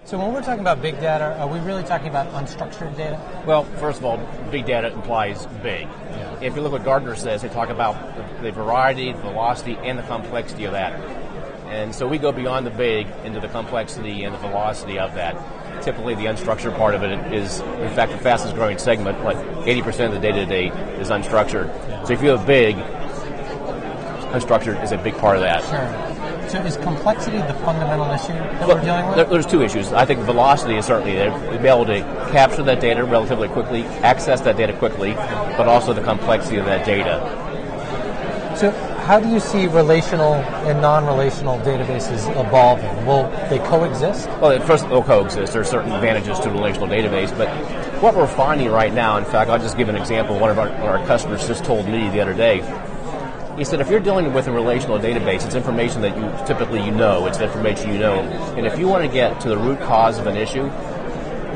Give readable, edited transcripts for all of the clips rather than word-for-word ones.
So when we're talking about big data, are we really talking about unstructured data? Well, first of all, big data implies big. Yeah. If you look what Gartner says, they talk about the variety, the velocity, and the complexity of that. And so we go beyond the big into the complexity and the velocity of that. Typically, the unstructured part of it is, in fact, the fastest growing segment. Like 80% of the data today is unstructured. Yeah. So if you have big, unstructured is a big part of that. Sure. So is complexity the fundamental issue that we're dealing with? There's two issues. I think velocity is certainly there. To be able to capture that data relatively quickly, access that data quickly, but also the complexity of that data. So how do you see relational and non-relational databases evolving? Will they coexist? Well, first they'll coexist. There are certain advantages to a relational database, but what we're finding right now, in fact, I'll just give an example. One of our customers just told me the other day. He said, if you're dealing with a relational database, it's information that you typically know. It's information you know. And if you want to get to the root cause of an issue,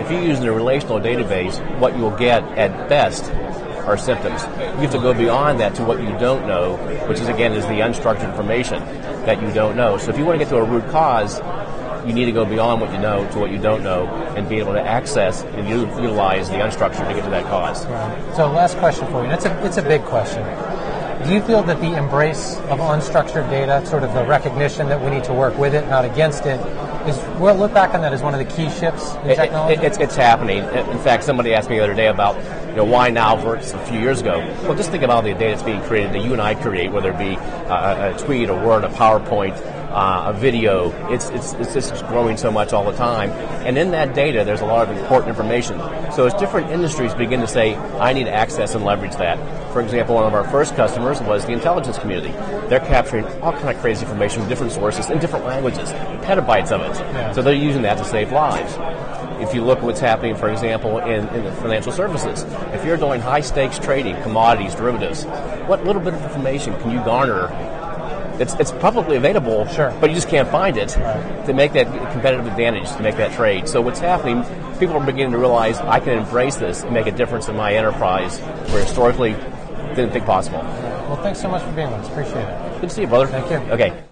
if you're using a relational database, what you'll get at best are symptoms. You have to go beyond that to what you don't know, which is, again, is the unstructured information that you don't know. So if you want to get to a root cause, you need to go beyond what you know to what you don't know and be able to access and utilize the unstructured to get to that cause. Right. So last question for you. It's a big question. Do you feel that the embrace of unstructured data, sort of the recognition that we need to work with it, not against it, we'll look back on that as one of the key shifts in technology? It's happening. In fact, somebody asked me the other day about why now versus a few years ago. Well, just think about the data that's being created that you and I create, whether it be a tweet, a Word, a PowerPoint, a video. It's just growing so much all the time. And in that data, there's a lot of important information. So as different industries begin to say, I need to access and leverage that. For example, one of our first customers was the intelligence community. They're capturing all kind of crazy information from different sources in different languages, petabytes of it. Yeah. So they're using that to save lives. If you look at what's happening, for example, in the financial services, if you're doing high-stakes trading, commodities, derivatives, what little bit of information can you garner? It's publicly available, sure, but you just can't find it to make that competitive advantage, to make that trade. So what's happening, people are beginning to realize I can embrace this and make a difference in my enterprise where historically didn't think possible. Well, thanks so much for being with us. Appreciate it. Good to see you, brother. Thank you. Okay.